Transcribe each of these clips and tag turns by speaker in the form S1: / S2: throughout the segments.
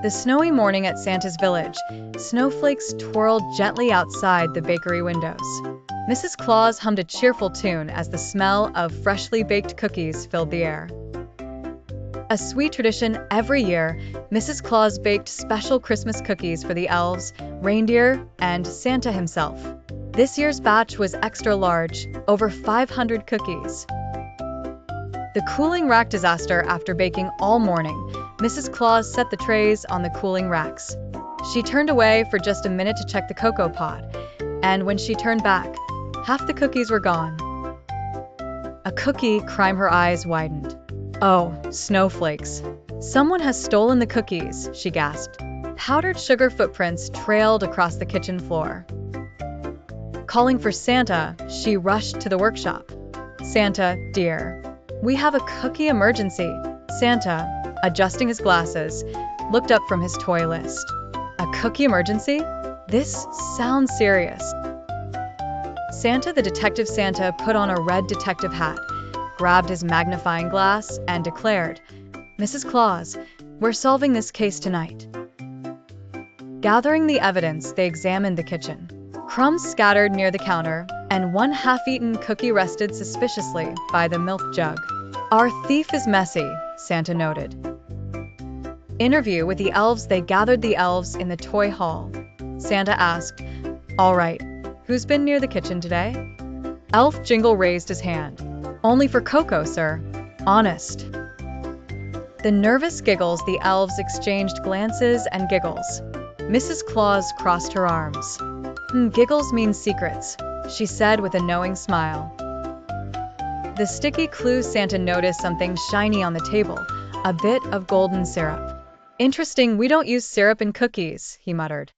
S1: The snowy morning at Santa's village. Snowflakes twirled gently outside the bakery windows. Mrs. Claus hummed a cheerful tune as the smell of freshly baked cookies filled the air. A sweet tradition every year, Mrs. Claus baked special Christmas cookies for the elves, reindeer, and Santa himself. This year's batch was extra large, over 500 cookies. The cooling rack disaster. After baking all morning, Mrs. Claus set the trays on the cooling racks. She turned away for just a minute to check the cocoa pot, and when she turned back, half the cookies were gone. A cookie crime. Her eyes widened. Oh, snowflakes. Someone has stolen the cookies, she gasped. Powdered sugar footprints trailed across the kitchen floor. Calling for Santa, she rushed to the workshop. Santa, dear, we have a cookie emergency. Santa, adjusting his glasses, looked up from his toy list. A cookie emergency? This sounds serious. Santa the Detective. Santa put on a red detective hat, grabbed his magnifying glass, and declared, Mrs. Claus, we're solving this case tonight. Gathering the evidence, they examined the kitchen. Crumbs scattered near the counter, and one half-eaten cookie rested suspiciously by the milk jug. Our thief is messy, Santa noted. Interview with the elves. They gathered the elves in the toy hall. Santa asked, all right, who's been near the kitchen today? Elf Jingle raised his hand. Only for Coco, sir. Honest. The nervous giggles. The elves exchanged glances and giggles. Mrs. Claus crossed her arms. Giggles mean secrets, she said with a knowing smile. The sticky clue. Santa noticed something shiny on the table, a bit of golden syrup. Interesting, we don't use syrup in cookies, he muttered.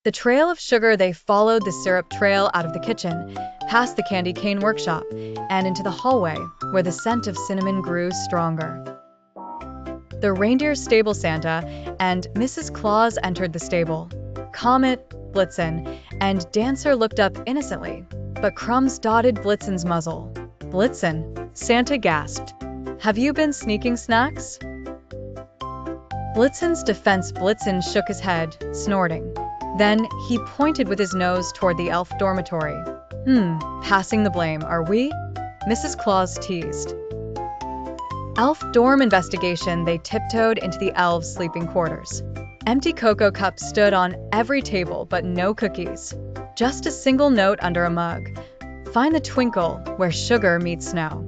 S1: The trail of sugar. They followed the syrup trail out of the kitchen, past the candy cane workshop, and into the hallway, where the scent of cinnamon grew stronger. The reindeer stable. Santa and Mrs. Claus entered the stable. Comet, Blitzen, and Dancer looked up innocently, but crumbs dotted Blitzen's muzzle. Blitzen, Santa gasped. Have you been sneaking snacks? Blitzen's defense. Blitzen shook his head, snorting. Then he pointed with his nose toward the elf dormitory. Passing the blame, are we? Mrs. Claus teased. Elf dorm investigation. They tiptoed into the elves' sleeping quarters. Empty cocoa cups stood on every table, but no cookies. Just a single note under a mug. Find the twinkle where sugar meets snow.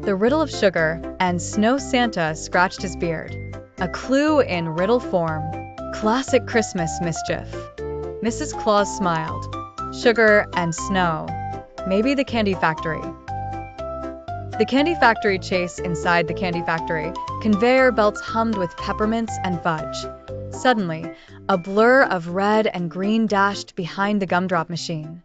S1: The riddle of sugar and snow. Santa scratched his beard. A clue in riddle form. Classic Christmas mischief. Mrs. Claus smiled. Sugar and snow. Maybe the candy factory. The candy factory. Chase. Inside the candy factory, conveyor belts hummed with peppermints and fudge. Suddenly, a blur of red and green dashed behind the gumdrop machine.